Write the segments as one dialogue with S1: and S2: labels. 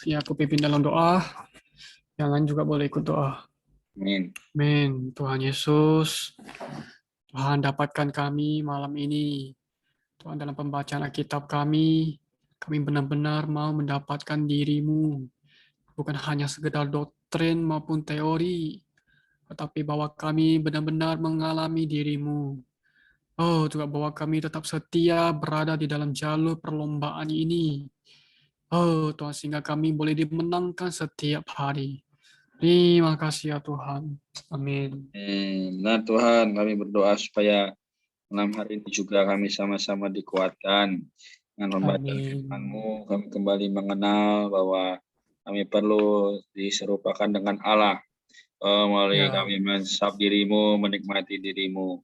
S1: Ya aku pimpin dalam doa, yang lain juga boleh ikut doa.
S2: Amin.
S1: Amin. Tuhan Yesus, Tuhan dapatkan kami malam ini. Tuhan dalam pembacaan Alkitab kami benar-benar mau mendapatkan diri-Mu. Bukan hanya sekedar doktrin maupun teori, tetapi bahwa kami benar-benar mengalami diri-Mu. Oh, juga bahwa kami tetap setia berada di dalam jalur perlombaan ini. Oh, Tuhan, sehingga kami boleh dimenangkan setiap hari. Terima kasih ya Tuhan. Amin.
S2: Nah Tuhan, kami berdoa supaya malam hari ini juga kami sama-sama dikuatkan dengan pembacaan
S1: Amin.
S2: firman-Mu. Kami kembali mengenal bahwa kami perlu diserupakan dengan Allah. Melalui
S1: Ya,
S2: kami mensab diri-Mu, menikmati diri-Mu.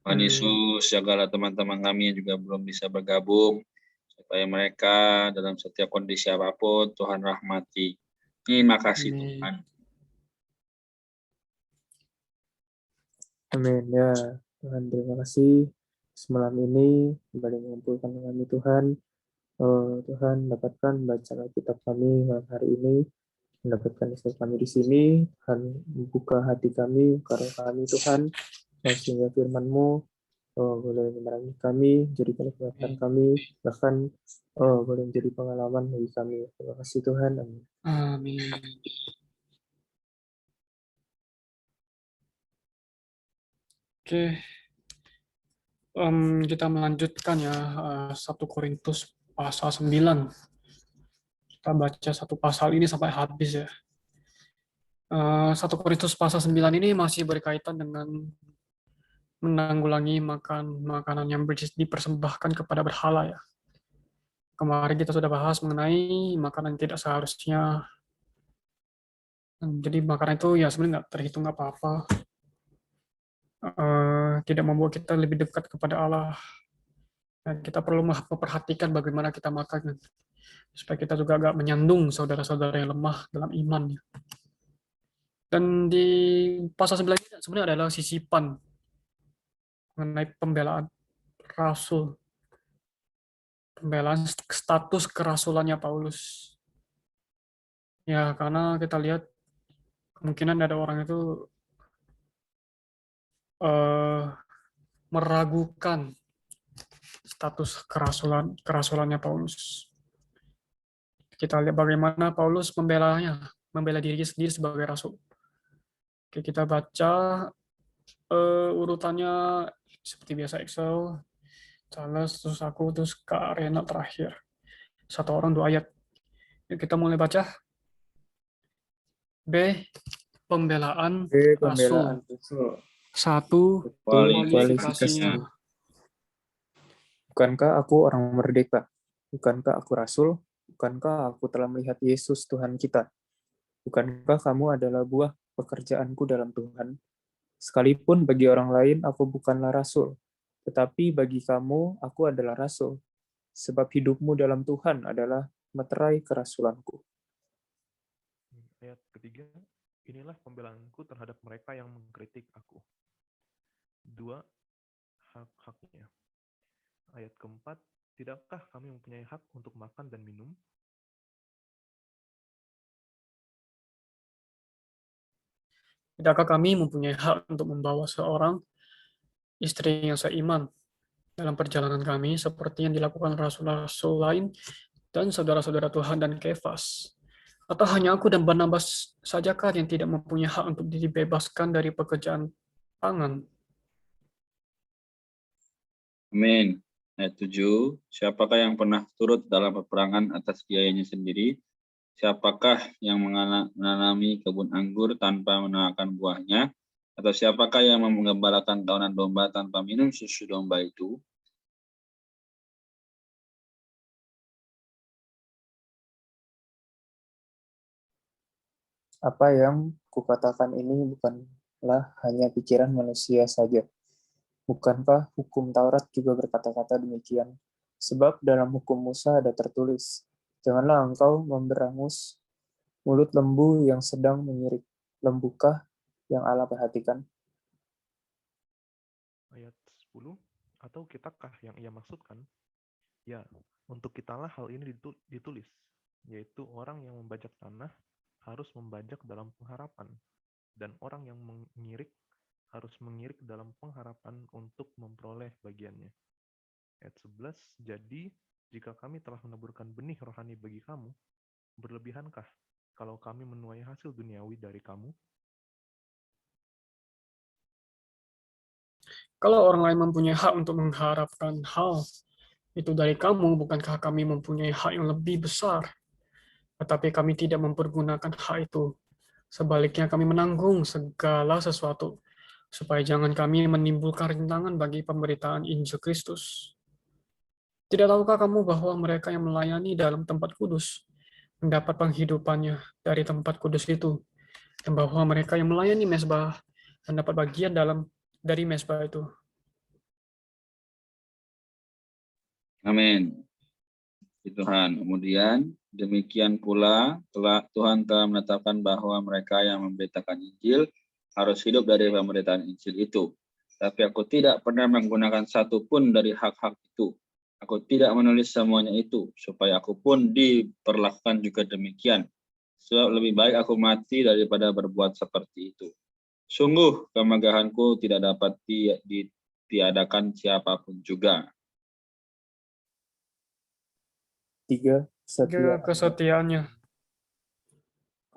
S2: Tuhan
S1: amin.
S2: Yesus, jagalah teman-teman kami yang juga belum bisa bergabung, supaya mereka dalam setiap kondisi apapun, Tuhan rahmati. Terima kasih
S1: Amin.
S2: Tuhan.
S3: Amin. Ya, Tuhan terima kasih. Semalam ini kembali mengumpulkan kami Tuhan. Tuhan dapatkan bacaan Alkitab kami malam hari ini. Mendapatkan istirahat kami di sini. Tuhan membuka hati kami, karena kami Tuhan. Sehingga firman-Mu boleh menerangi kami, jadikan kekuatan kami, bahkan boleh menjadi pengalaman bagi kami. Terima kasih Tuhan. Amin.
S1: Amin. Oke, kita melanjutkan ya 1 Korintus pasal 9. Kita baca satu pasal ini sampai habis ya. 1 Korintus pasal 9 ini masih berkaitan dengan menanggulangi makanan yang dipersembahkan kepada berhala ya. Kemarin kita sudah bahas mengenai makanan yang tidak seharusnya. Jadi makanan itu ya sebenarnya nggak terhitung apa-apa. Tidak membawa kita lebih dekat kepada Allah. Dan kita perlu memperhatikan bagaimana kita makan. Supaya kita juga agak menyandung saudara-saudara yang lemah dalam iman. Dan di pasal 9 ini sebenarnya adalah sisipan mengenai pembelaan rasul. Pembelaan status kerasulannya Paulus. Ya, karena kita lihat kemungkinan ada orang itu meragukan status kerasulannya Paulus. Kita lihat bagaimana Paulus membela diri sendiri sebagai rasul. Oke, kita baca urutannya seperti biasa Excel, Charles, terus aku, terus Kak Rena terakhir. Satu orang 2 ayat. Yuk kita mulai baca. B. Pembelaan
S3: Pembelaan
S1: rasul.
S3: Rasul.
S1: 1.
S2: Kualifikasinya.
S1: Kualifikasinya.
S3: Bukankah aku orang merdeka? Bukankah aku rasul? Bukankah aku telah melihat Yesus Tuhan kita? Bukankah kamu adalah buah pekerjaanku dalam Tuhan? Sekalipun bagi orang lain aku bukanlah rasul, tetapi bagi kamu aku adalah rasul, sebab hidupmu dalam Tuhan adalah meterai kerasulanku.
S4: Ayat ketiga, inilah pembelaanku terhadap mereka yang mengkritik aku. 2. Hak-haknya. Ayat keempat, tidakkah kami mempunyai hak untuk makan dan minum?
S1: Tidakkah kami mempunyai hak untuk membawa seorang istri yang seiman dalam perjalanan kami seperti yang dilakukan rasul-rasul lain dan saudara-saudara Tuhan dan Kefas? Atau hanya aku dan Barnabas sajakah yang tidak mempunyai hak untuk dibebaskan dari pekerjaan tangan?
S2: Amin. Ayat 7, siapakah yang pernah turut dalam peperangan atas biayanya sendiri? Siapakah yang menanami kebun anggur tanpa menuakan buahnya? Atau siapakah yang menggembalakan kawanan domba tanpa minum susu domba itu?
S3: Apa yang kukatakan ini bukanlah hanya pikiran manusia saja. Bukankah hukum Taurat juga berkata-kata demikian? Sebab dalam hukum Musa ada tertulis, janganlah engkau memberangus mulut lembu yang sedang menyirik. Lembukah yang Allah perhatikan?
S4: Ayat 10, atau kitakah yang ia maksudkan? Ya, untuk kitalah hal ini ditulis, yaitu orang yang membajak tanah harus membajak dalam pengharapan, dan orang yang mengirik harus mengirik dalam pengharapan untuk memperoleh bagiannya. Ayat 11, jadi jika kami telah menaburkan benih rohani bagi kamu, berlebihankah kalau kami menuai hasil duniawi dari kamu?
S1: Kalau orang lain mempunyai hak untuk mengharapkan hal itu dari kamu, bukankah kami mempunyai hak yang lebih besar? Tetapi kami tidak mempergunakan hak itu. Sebaliknya kami menanggung segala sesuatu, supaya jangan kami menimbulkan rintangan bagi pemberitaan Injil Kristus. Tidak tahukah kamu bahwa mereka yang melayani dalam tempat kudus mendapat penghidupannya dari tempat kudus itu, dan bahwa mereka yang melayani mezbah mendapat bagian dari mezbah itu.
S2: Amin. Tuhan. Kemudian demikian pula Tuhan telah menetapkan bahwa mereka yang memberitakan Injil harus hidup dari pemberitaan Injil itu. Tapi aku tidak pernah menggunakan satu pun dari hak-hak itu. Aku tidak menulis semuanya itu, supaya aku pun diperlakukan juga demikian. Sebab lebih baik aku mati daripada berbuat seperti itu. Sungguh kemegahanku tidak dapat ditiadakan siapapun juga.
S3: 3.
S1: Kesetiaannya.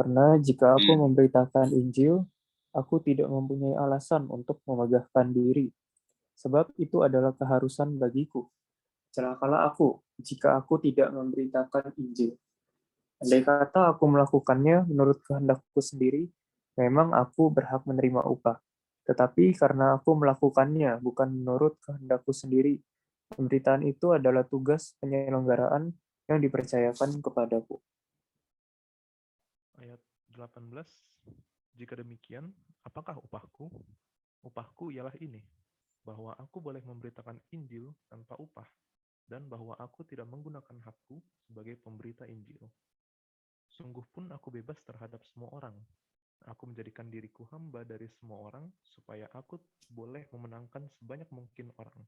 S3: Karena jika aku memberitakan Injil, aku tidak mempunyai alasan untuk memegahkan diri, sebab itu adalah keharusan bagiku. Celakalah aku jika aku tidak memberitakan Injil. Andai kata aku melakukannya menurut kehendakku sendiri, memang aku berhak menerima upah. Tetapi karena aku melakukannya bukan menurut kehendakku sendiri, pemberitaan itu adalah tugas penyelenggaraan yang dipercayakan kepadaku.
S4: Ayat 18, jika demikian, apakah upahku? Upahku ialah ini, bahwa aku boleh memberitakan Injil tanpa upah, dan bahwa aku tidak menggunakan hakku sebagai pemberita Injil. Sungguh pun aku bebas terhadap semua orang. Aku menjadikan diriku hamba dari semua orang, supaya aku boleh memenangkan sebanyak mungkin orang.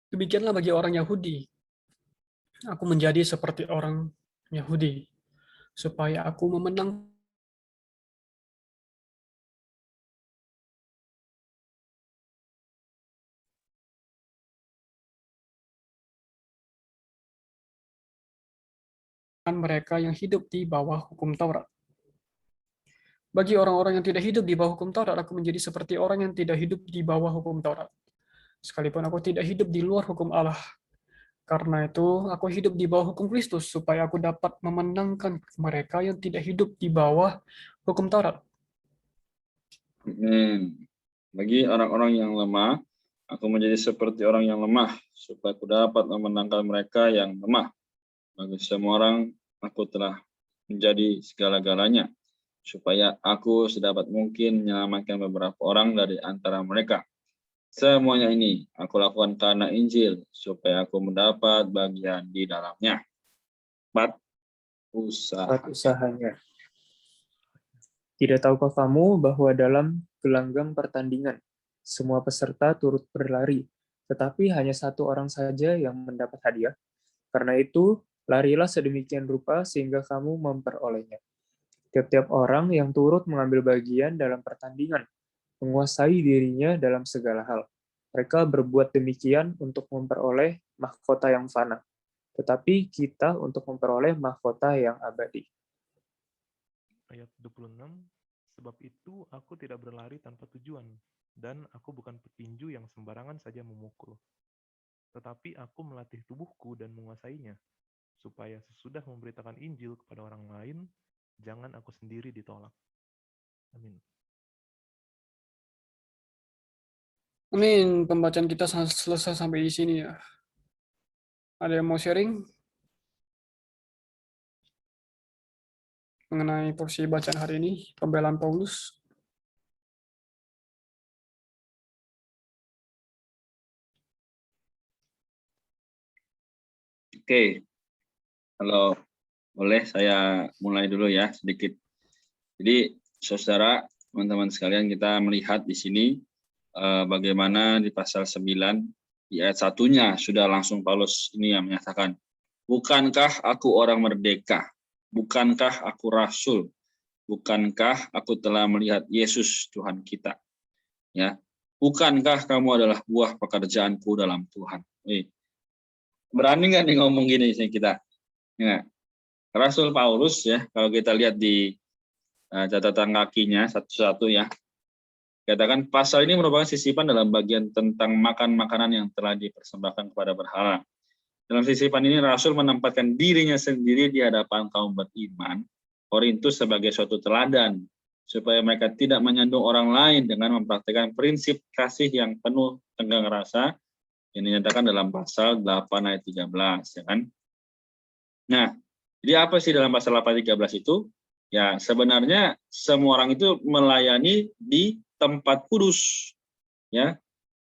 S1: Demikianlah bagi orang Yahudi. Aku menjadi seperti orang Yahudi, supaya aku memenangkan mereka yang hidup di bawah hukum Taurat. Bagi orang-orang yang tidak hidup di bawah hukum Taurat, aku menjadi seperti orang yang tidak hidup di bawah hukum Taurat. Sekalipun aku tidak hidup di luar hukum Allah. Karena itu, aku hidup di bawah hukum Kristus, supaya aku dapat memenangkan mereka yang tidak hidup di bawah hukum Taurat.
S2: Bagi orang-orang yang lemah, aku menjadi seperti orang yang lemah, supaya aku dapat memenangkan mereka yang lemah. Bagi semua orang, aku telah menjadi segala-galanya, supaya aku sedapat mungkin menyelamatkan beberapa orang dari antara mereka. Semuanya ini aku lakukan karena Injil, supaya aku mendapat bagian di dalamnya. 4.
S3: Usahanya. Tidak tahukah kamu bahwa dalam gelanggang pertandingan, semua peserta turut berlari, tetapi hanya satu orang saja yang mendapat hadiah? Karena itu, larilah sedemikian rupa sehingga kamu memperolehnya. Tiap-tiap orang yang turut mengambil bagian dalam pertandingan menguasai dirinya dalam segala hal. Mereka berbuat demikian untuk memperoleh mahkota yang fana, tetapi kita untuk memperoleh mahkota yang abadi.
S4: Ayat 26, sebab itu aku tidak berlari tanpa tujuan, dan aku bukan petinju yang sembarangan saja memukul. Tetapi aku melatih tubuhku dan menguasainya, supaya sesudah memberitakan Injil kepada orang lain, jangan aku sendiri ditolak. Amin.
S1: Amin. Pembacaan kita selesai sampai di sini ya. Ada yang mau sharing mengenai porsi bacaan hari ini, pembelaan Paulus?
S2: Oke, kalau boleh saya mulai dulu ya sedikit. Jadi saudara, teman-teman sekalian, kita melihat di sini bagaimana di pasal 9, di ayat 1-nya sudah langsung Paulus ini yang menyatakan Bukankah aku orang merdeka? Bukankah aku rasul? Bukankah aku telah melihat Yesus Tuhan kita? Ya, bukankah kamu adalah buah pekerjaanku dalam Tuhan? Berani nggak nih ngomong gini sih kita? Ya. Rasul Paulus ya, kalau kita lihat di catatan kakinya satu-satu ya, katakan pasal ini merupakan sisipan dalam bagian tentang makan makanan yang telah dipersembahkan kepada berhala. Dalam sisipan ini Rasul menempatkan dirinya sendiri di hadapan kaum beriman Korintus sebagai suatu teladan, supaya mereka tidak menyandung orang lain dengan mempraktikkan prinsip kasih yang penuh tenggang rasa yang dinyatakan dalam pasal 8 ayat 13, ya kan? Nah, jadi apa sih dalam pasal 8 ayat 13 itu? Ya, sebenarnya semua orang itu melayani di tempat kudus. Ya,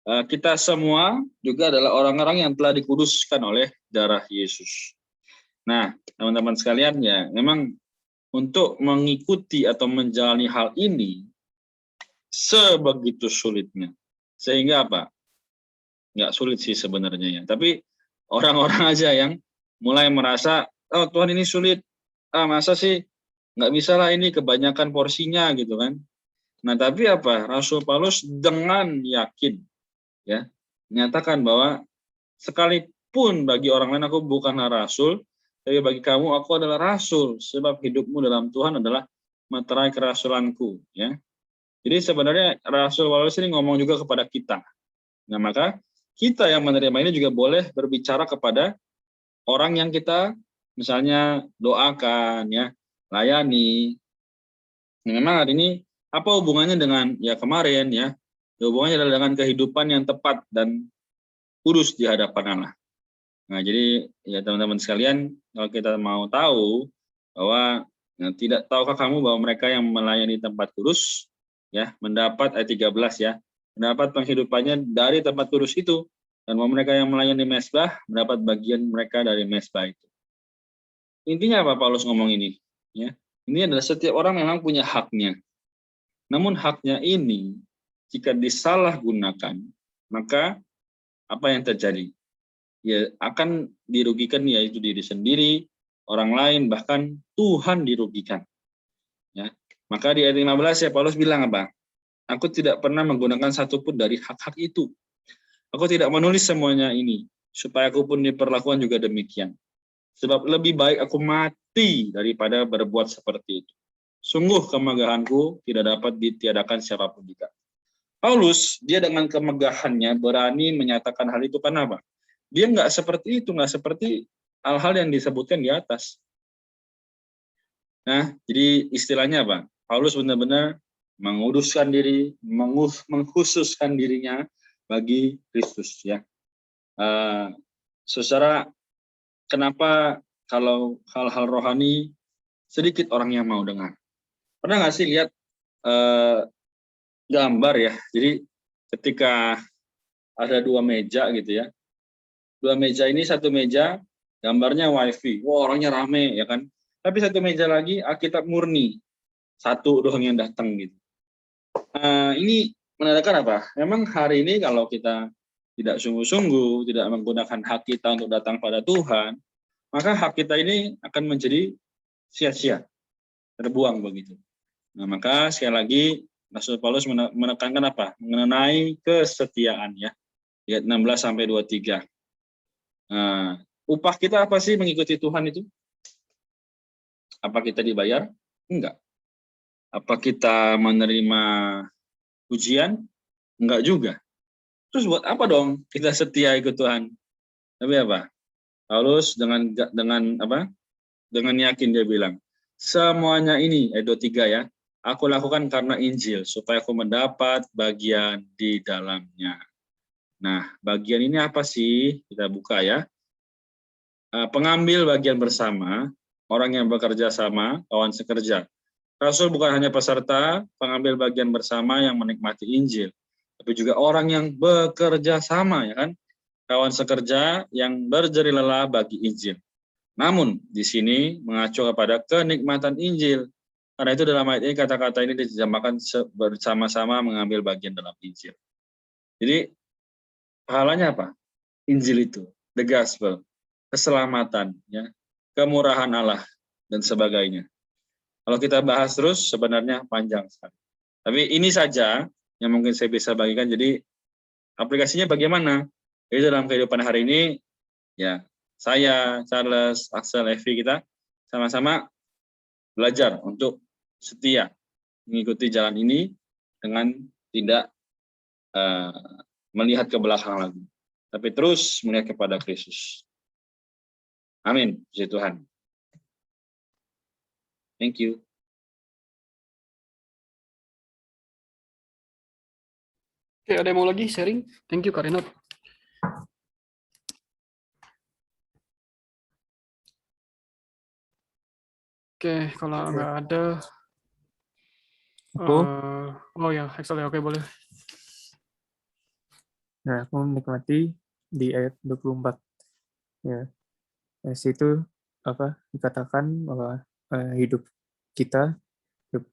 S2: kita semua juga adalah orang-orang yang telah dikuduskan oleh darah Yesus. Nah, teman-teman sekalian ya, memang untuk mengikuti atau menjalani hal ini sebegitu sulitnya. Sehingga apa? Nggak sulit sih sebenarnya ya. Tapi orang-orang aja yang mulai merasa, oh Tuhan ini sulit, masa sih nggak bisa lah ini kebanyakan porsinya gitu kan. Nah tapi apa? Rasul Paulus dengan yakin ya menyatakan bahwa sekalipun bagi orang lain aku bukanlah rasul, tapi bagi kamu aku adalah rasul, sebab hidupmu dalam Tuhan adalah materai kerasulanku ya. Jadi sebenarnya Rasul Paulus ini ngomong juga kepada kita. Nah maka kita yang menerima ini juga boleh berbicara kepada orang yang kita misalnya doakan ya, layani. Nah, memang hari ini apa hubungannya dengan ya kemarin ya? Hubungannya adalah dengan kehidupan yang tepat dan kudus di hadapan Allah. Nah, jadi ya teman-teman sekalian, kalau kita mau tahu bahwa ya, tidak tahukah kamu bahwa mereka yang melayani tempat kudus ya mendapat ayat 13 ya, mendapat penghidupannya dari tempat kudus itu, dan bahwa mereka yang melayani mesbah mendapat bagian mereka dari mesbah itu. Intinya apa Paulus ngomong ini? Ya, ini adalah setiap orang memang punya haknya. Namun haknya ini jika disalahgunakan, maka apa yang terjadi? Ya akan dirugikan yaitu diri sendiri, orang lain, bahkan Tuhan dirugikan. Ya, maka di ayat 15 ya Paulus bilang apa? Aku tidak pernah menggunakan satupun dari hak-hak itu. Aku tidak menulis semuanya ini, supaya aku pun diperlakukan juga demikian. Sebab lebih baik aku mati daripada berbuat seperti itu. Sungguh kemegahanku tidak dapat ditiadakan siapapun juga. Paulus, dia dengan kemegahannya berani menyatakan hal itu karena apa? Dia nggak seperti itu, nggak seperti hal-hal yang disebutkan di atas. Nah, jadi istilahnya apa? Paulus benar-benar menguduskan diri, mengkhususkan dirinya bagi Kristus ya. Saudara, kenapa kalau hal-hal rohani sedikit orang yang mau dengar? Pernah nggak sih lihat gambar ya? Jadi ketika ada dua meja gitu ya, dua meja ini, satu meja gambarnya wifi, wah orangnya rame ya kan. Tapi satu meja lagi Alkitab murni, satu doang yang datang gitu. Ini menandakan apa? Memang hari ini kalau kita tidak sungguh-sungguh, tidak menggunakan hak kita untuk datang pada Tuhan, maka hak kita ini akan menjadi sia-sia, terbuang begitu. Nah maka sekali lagi Rasul Paulus menekankan apa? Mengenai kesetiaan ya, ayat 16 sampai 23. Upah kita apa sih mengikuti Tuhan itu? Apa kita dibayar? Enggak. Apa kita menerima ujian? Enggak juga. Terus buat apa dong kita setia ikut Tuhan? Tapi apa? Paulus dengan apa? Dengan yakin dia bilang, semuanya ini ayat 23 ya, aku lakukan karena Injil supaya aku mendapat bagian di dalamnya. Nah, bagian ini apa sih? Kita buka ya. Pengambil bagian bersama, orang yang bekerja sama, kawan sekerja. Rasul bukan hanya peserta, pengambil bagian bersama yang menikmati Injil, tapi juga orang yang bekerja sama, ya kan? Kawan sekerja yang berjeri lelah bagi Injil. Namun, di sini mengacu kepada kenikmatan Injil. Karena itu dalam ayat ini kata-kata ini dijamakan bersama-sama mengambil bagian dalam Injil. Jadi, pahalanya apa? Injil itu, the gospel. keselamatan, ya, kemurahan Allah, dan sebagainya. Kalau kita bahas terus, sebenarnya panjang sekali. Tapi ini saja yang mungkin saya bisa bagikan. Jadi aplikasinya bagaimana? Jadi dalam kehidupan hari ini, ya, saya, Charles, Axel, Evi, kita sama-sama belajar untuk setia mengikuti jalan ini dengan tidak melihat ke belakang lagi, tapi terus melihat kepada Kristus. Amin. Puji Tuhan. Thank you.
S1: Oke, ada yang mau lagi sharing? Thank you, Kak Renot. Oke, kalau nggak ada,
S3: Aku,
S1: oh ya, Excel ya, oke boleh.
S3: nah aku menikmati di ayat 24. Ya, di situ apa dikatakan bahwa hidup kita, hidup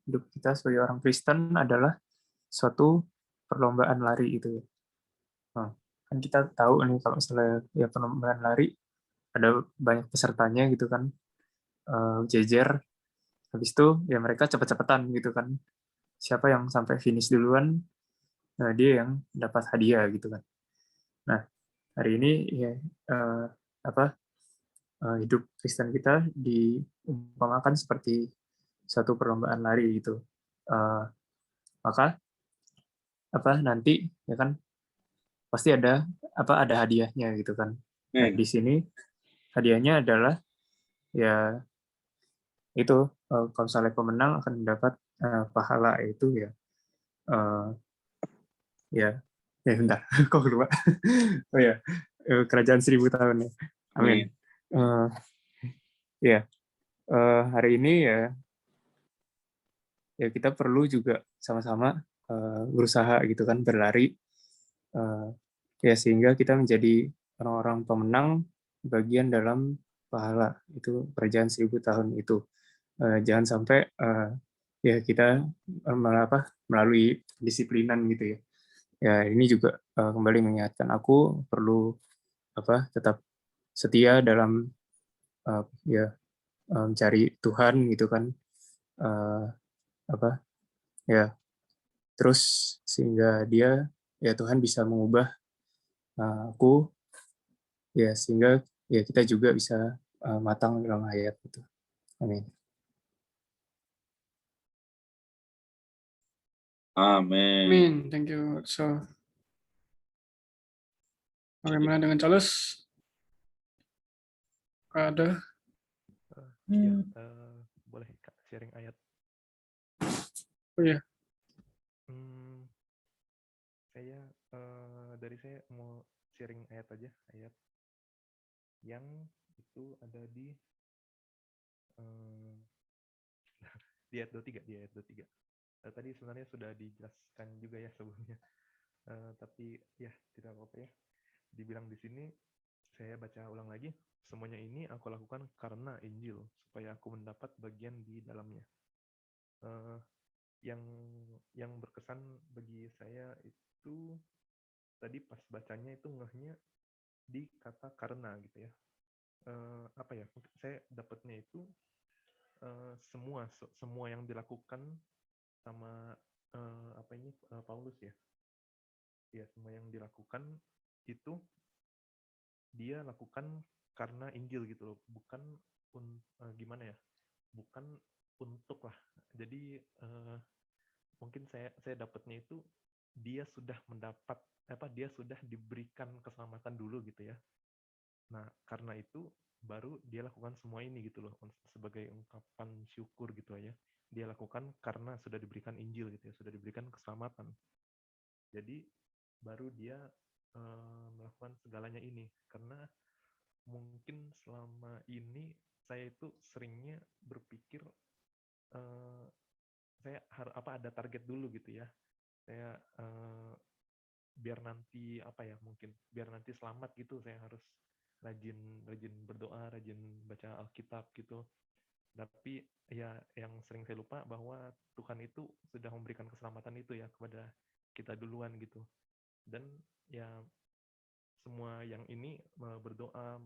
S3: hidup kita sebagai orang Kristen adalah suatu perlombaan lari itu ya. Nah, kan kita tahu nih kalau misalnya ya perlombaan lari ada banyak pesertanya gitu kan, jejer. Habis itu ya mereka cepet-cepetan gitu kan. Siapa yang sampai finish duluan, nah dia yang dapat hadiah gitu kan. Nah, hari ini ya hidup Kristen kita diumpamakan seperti satu perlombaan lari gitu. Maka nanti ya kan pasti ada hadiahnya gitu kan. Nah, di sini hadiahnya adalah ya itu kalau misalnya pemenang akan mendapat pahala itu ya ya bentar kok lupa. Oh ya, kerajaan 1000 tahun ya. Amin. Ya, hari ini ya kita perlu juga sama-sama berusaha gitu kan, berlari ya sehingga kita menjadi orang-orang pemenang bagian dalam pahala itu kerajaan 1000 tahun itu. Jangan sampai ya kita melalui disiplinan gitu ya. Ya ini juga kembali mengingatkan aku perlu tetap setia dalam ya mencari Tuhan gitu kan. Ya terus sehingga ya Tuhan bisa mengubah aku ya sehingga ya kita juga bisa matang dalam hayat itu. Amin.
S2: Amin.
S1: Amin, thank you. So, bagaimana dengan Charles? Ada?
S4: Ya, boleh Kak sharing ayat.
S1: Oh ya.
S4: Saya mau sharing ayat aja, ayat yang itu ada di ayat 23, di ayat 23. Tadi sebenarnya sudah dijelaskan juga ya sebelumnya. Tapi ya tidak apa-apa ya. Dibilang di sini, saya baca ulang lagi. Semuanya ini aku lakukan karena Injil, supaya aku mendapat bagian di dalamnya. Yang berkesan bagi saya itu tadi pas bacanya itu ngehnya di kata karena gitu ya. Saya dapatnya itu semua yang dilakukan sama Paulus ya. Ya, semua yang dilakukan itu dia lakukan karena Injil gitu loh, bukan gimana ya? Bukan untuk lah. Jadi mungkin saya dapatnya itu dia sudah mendapat dia sudah diberikan keselamatan dulu gitu ya. Nah, karena itu baru dia lakukan semua ini gitu loh, sebagai ungkapan syukur gitu aja. Dia lakukan karena sudah diberikan Injil gitu ya, sudah diberikan keselamatan. Jadi baru dia melakukan segalanya ini, karena mungkin selama ini saya itu seringnya berpikir saya ada target dulu gitu ya. Saya biar nanti biar nanti selamat gitu, saya harus rajin berdoa, rajin baca Alkitab gitu. Tapi ya yang sering saya lupa bahwa Tuhan itu sudah memberikan keselamatan itu ya kepada kita duluan gitu. Dan ya semua yang ini berdoa,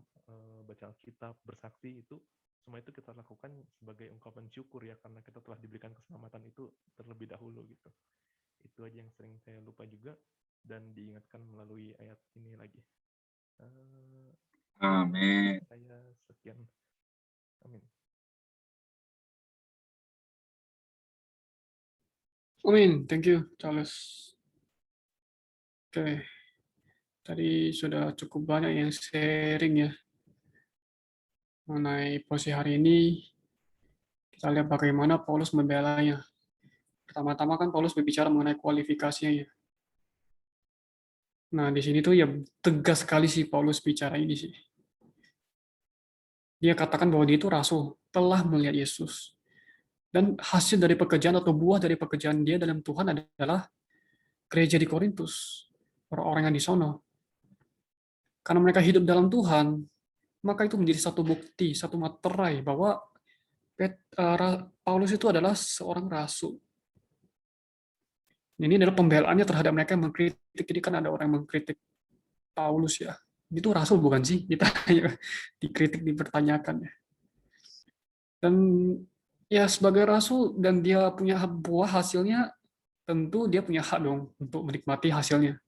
S4: baca Alkitab, bersaksi itu semua itu kita lakukan sebagai ungkapan syukur ya karena kita telah diberikan keselamatan itu terlebih dahulu gitu. Itu aja yang sering saya lupa juga dan diingatkan melalui ayat ini lagi.
S2: Amin.
S4: Saya sekian. Amin.
S1: Amin. Thank you, Charles. Oke. Tadi sudah cukup banyak yang sharing ya mengenai posisi hari ini. Kita lihat bagaimana Paulus membelanya. Pertama-tama kan Paulus berbicara mengenai kualifikasinya ya. Nah, di sini tuh ya tegas sekali sih Paulus bicara ini sih. Dia katakan bahwa dia itu rasul, telah melihat Yesus. Dan hasil dari pekerjaan atau buah dari pekerjaan dia dalam Tuhan adalah gereja di Korintus, orang-orang yang di sono. Karena mereka hidup dalam Tuhan, maka itu menjadi satu bukti, satu materai bahwa Paulus itu adalah seorang rasul. Ini adalah pembelaannya terhadap mereka yang mengkritik. Jadi kan ada orang yang mengkritik Paulus ya. Itu rasul bukan sih? Kita dikritik, dipertanyakan ya. Dan ya sebagai rasul dan dia punya buah hasilnya, tentu dia punya hak dong untuk menikmati hasilnya.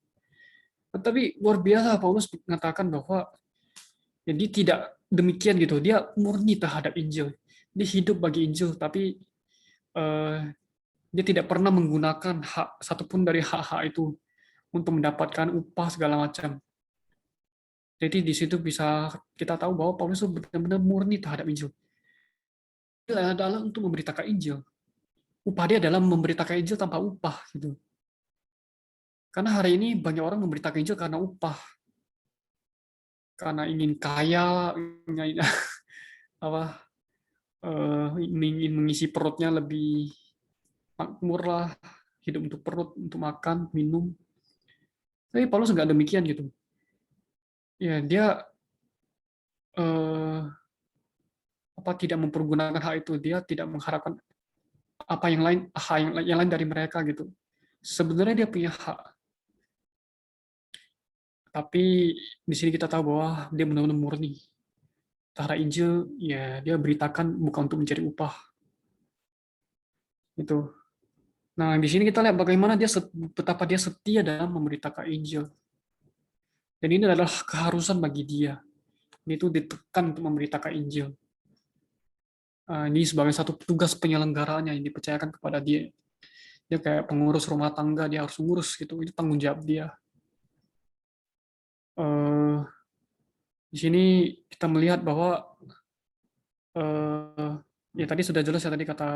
S1: Tetapi luar biasa Paulus mengatakan bahwa ya, dia tidak demikian gitu. Dia murni terhadap Injil. Dia hidup bagi Injil, tapi dia tidak pernah menggunakan hak satupun dari hak-hak itu untuk mendapatkan upah segala macam. Jadi di situ bisa kita tahu bahwa Paulus itu benar-benar murni terhadap Injil. Dia adalah untuk memberitakan Injil. Upah dia adalah memberitakan Injil tanpa upah gitu. Karena hari ini banyak orang memberitakan Injil karena upah. Karena ingin kaya, ingin ingin mengisi perutnya lebih makmur lah, hidup untuk perut, untuk makan, minum. Tapi Paulus nggak demikian gitu. Ya dia tidak mempergunakan hak itu. Dia tidak mengharapkan apa yang lain, hak yang lain dari mereka gitu. Sebenarnya dia punya hak. Tapi di sini kita tahu bahwa dia benar-benar murni. Terhadap Injil, ya dia beritakan bukan untuk mencari upah. Itu. Nah, di sini kita lihat bagaimana betapa dia setia dalam memberitakan Injil. Dan ini adalah keharusan bagi dia. Ini itu ditekan untuk memberitakan Injil. Ini sebagai satu tugas penyelenggaraannya yang dipercayakan kepada dia. Dia kayak pengurus rumah tangga, dia harus ngurus gitu. Itu tanggung jawab dia. Di sini kita melihat bahwa ya tadi sudah jelas ya tadi kata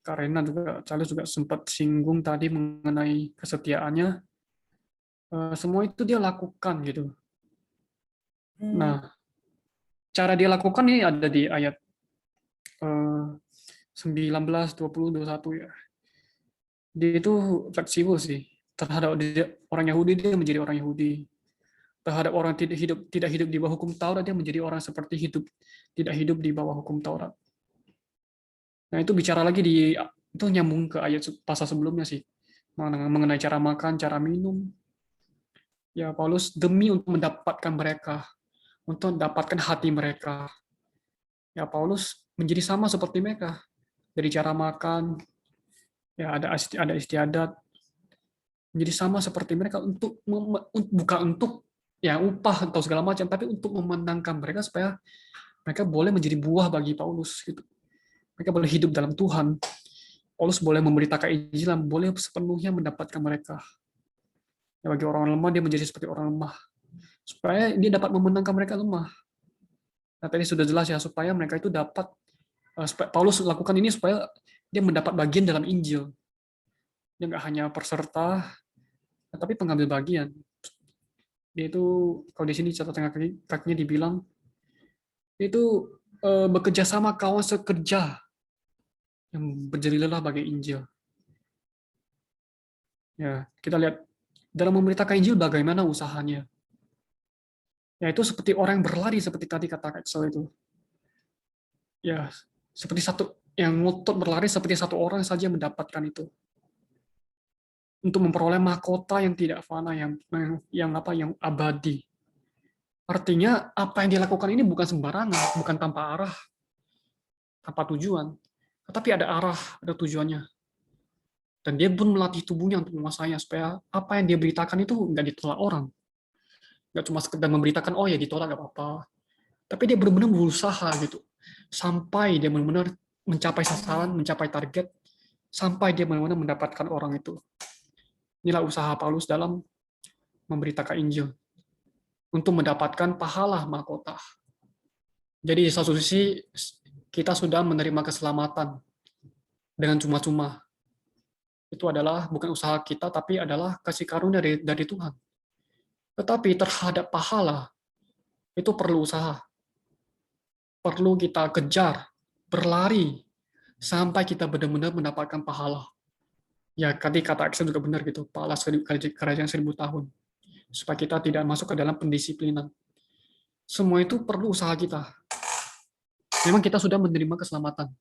S1: Karena juga Charles juga sempat singgung tadi mengenai kesetiaannya. Semua itu dia lakukan gitu. Nah, cara dia lakukan ini ada di ayat 19, 20, 21 ya. Dia itu fleksibel sih. Terhadap orang Yahudi dia menjadi orang Yahudi. Terhadap orang tidak hidup di bawah hukum Taurat dia menjadi orang seperti tidak hidup di bawah hukum Taurat. Nah, itu bicara lagi itu nyambung ke ayat pasal sebelumnya sih. Mengenai cara makan, cara minum. Ya, Paulus demi untuk mendapatkan mereka, untuk mendapatkan hati mereka. Ya, Paulus menjadi sama seperti mereka. Dari cara makan, ya ada istiadat, menjadi sama seperti mereka bukan untuk ya upah atau segala macam, tapi untuk memenangkan mereka supaya mereka boleh menjadi buah bagi Paulus gitu. Mereka boleh hidup dalam Tuhan. Paulus boleh memberitakan Injil, boleh sepenuhnya mendapatkan mereka. Ya, bagi orang lemah dia menjadi seperti orang lemah. Supaya dia dapat memenangkan mereka lemah. Nah, tadi sudah jelas ya, supaya mereka itu dapat, Paulus lakukan ini supaya dia mendapat bagian dalam Injil. Dia nggak hanya peserta, tapi pengambil bagian. Dia itu, kalau di sini catatan kakinya dibilang, itu bekerja sama kawan sekerja yang berjeri lelah bagi Injil. Ya, kita lihat dalam memberitakan Injil bagaimana usahanya. Ya, itu seperti orang yang berlari seperti tadi kata Axel itu. Ya, seperti satu yang ngotot berlari seperti satu orang saja mendapatkan itu. untuk memperoleh mahkota yang tidak fana, yang abadi. Artinya apa yang dia lakukan ini bukan sembarangan, bukan tanpa arah, tanpa tujuan, tetapi ada arah, ada tujuannya. Dan dia pun melatih tubuhnya untuk menguasainya supaya apa yang dia beritakan itu nggak ditolak orang. Nggak cuma sekedar memberitakan, oh ya ditolak nggak apa-apa. Tapi dia benar-benar berusaha gitu. Sampai dia benar-benar mencapai sasaran, mencapai target, sampai dia benar-benar mendapatkan orang itu. Inilah usaha Paulus dalam memberitakan Injil untuk mendapatkan pahala mahkota. Jadi di satu sisi kita sudah menerima keselamatan dengan cuma-cuma. Itu adalah bukan usaha kita, tapi adalah kasih karunia dari Tuhan. Tetapi terhadap pahala, itu perlu usaha. Perlu kita kejar, berlari, sampai kita benar-benar mendapatkan pahala. Ya, tadi kata Axel juga benar gitu, pahala kerajaan 1000 tahun. Supaya kita tidak masuk ke dalam pendisiplinan. Semua itu perlu usaha kita. Memang kita sudah menerima keselamatan.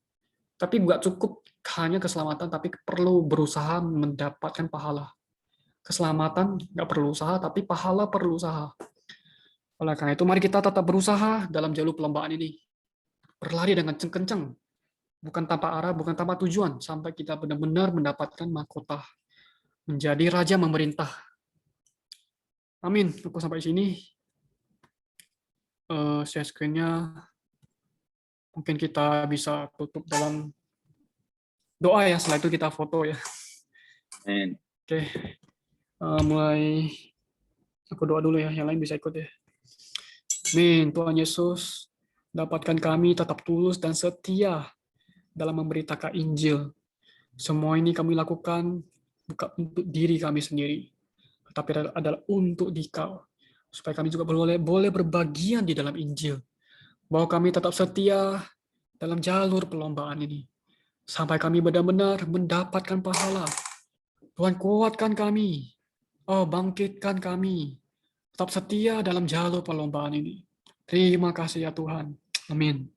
S1: Tapi nggak cukup hanya keselamatan, tapi perlu berusaha mendapatkan pahala. Keselamatan nggak perlu usaha, tapi pahala perlu usaha. Oleh karena itu, mari kita tetap berusaha dalam jalur perlombaan ini. Berlari dengan kencang, bukan tanpa arah, bukan tanpa tujuan, sampai kita benar-benar mendapatkan mahkota. Menjadi raja memerintah. Amin. Aku sampai sini. Share screen-nya. Mungkin kita bisa tutup dalam doa ya, setelah itu kita foto ya.
S2: Amin.
S1: Oke. Mulai aku doa dulu ya, yang lain bisa ikut ya. Amin. Tuhan Yesus, dapatkan kami tetap tulus dan setia dalam memberitakan Injil. Semua ini kami lakukan bukan untuk diri kami sendiri, tetapi adalah untuk Dikau, supaya kami juga boleh berbagian di dalam Injil. Bahwa kami tetap setia dalam jalur perlombaan ini, sampai kami benar-benar mendapatkan pahala. Tuhan kuatkan kami, bangkitkan kami, tetap setia dalam jalur perlombaan ini. Terima kasih ya Tuhan. Amin.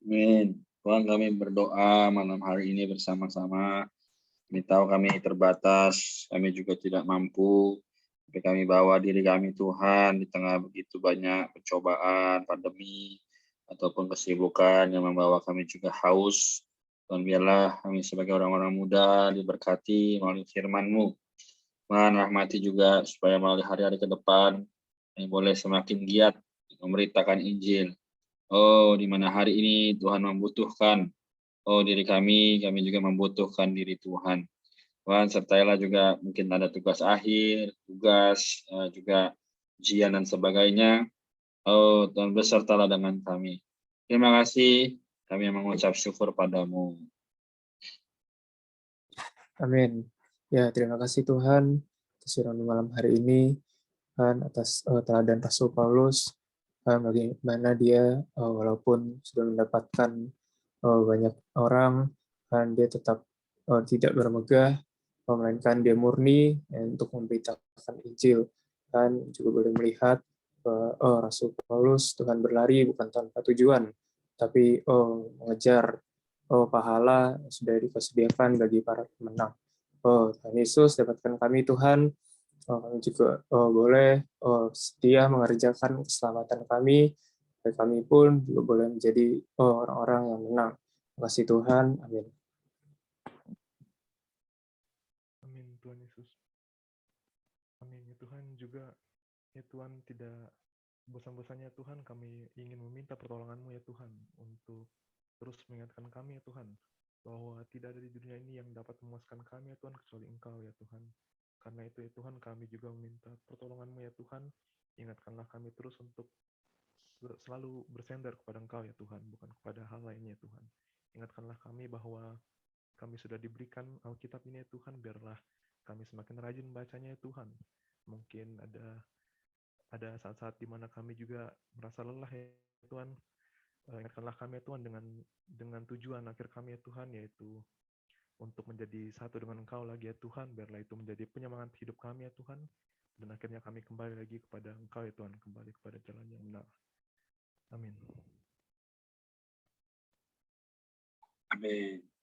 S2: Amin. Tuhan, kami berdoa malam hari ini bersama-sama. Kami tahu kami terbatas, kami juga tidak mampu, tapi kami bawa diri kami Tuhan di tengah begitu banyak pencobaan, pandemi, ataupun kesibukan yang membawa kami juga haus. Tuhan, biarlah kami sebagai orang-orang muda diberkati melalui firman-Mu. Tuhan, rahmati juga supaya melalui hari-hari ke depan, kami boleh semakin giat memberitakan Injil. Oh, di mana hari ini Tuhan membutuhkan diri kami juga membutuhkan diri Tuhan. Tuhan, sertailah juga mungkin ada tugas akhir, tugas juga ujian dan sebagainya. Oh, Tuhan besertalah dengan kami. Terima kasih, kami mengucap syukur padamu.
S3: Amin. Ya, terima kasih Tuhan atas firman malam hari ini, Tuhan, atas teladan Rasul Paulus, bagaimana dia walaupun sudah mendapatkan banyak orang, dan dia tetap tidak bermegah, melainkan dia murni untuk memberitakan Injil. Dan juga boleh melihat Rasul Paulus, Tuhan berlari bukan tanpa tujuan, tapi mengejar pahala yang sudah disediakan bagi para pemenang. Tuhan Yesus, dapatkan kami Tuhan, kami juga boleh setia mengerjakan keselamatan kami, dan kami pun juga boleh menjadi orang-orang yang menang. Terima kasih Tuhan. Amin.
S4: Amin, Tuhan Yesus. Amin, ya Tuhan juga, ya Tuhan, tidak bosan-bosannya Tuhan kami ingin meminta pertolongan-Mu ya Tuhan, untuk terus mengingatkan kami ya Tuhan, bahwa tidak ada di dunia ini yang dapat memuaskan kami ya Tuhan, kecuali Engkau ya Tuhan. Karena itu ya Tuhan, kami juga meminta pertolongan-Mu ya Tuhan, ingatkanlah kami terus untuk selalu bersandar kepada Engkau ya Tuhan, bukan kepada hal lainnya ya Tuhan. Ingatkanlah kami bahwa kami sudah diberikan Alkitab ini ya Tuhan, biarlah kami semakin rajin bacanya ya Tuhan. Mungkin ada saat-saat di mana kami juga merasa lelah ya Tuhan. Ingatkanlah kami ya Tuhan dengan tujuan akhir kami ya Tuhan, yaitu untuk menjadi satu dengan Engkau lagi ya Tuhan. Biarlah itu menjadi penyemangat hidup kami ya Tuhan, dan akhirnya kami kembali lagi kepada Engkau ya Tuhan, kembali kepada jalan yang benar. Amin.
S2: Amin.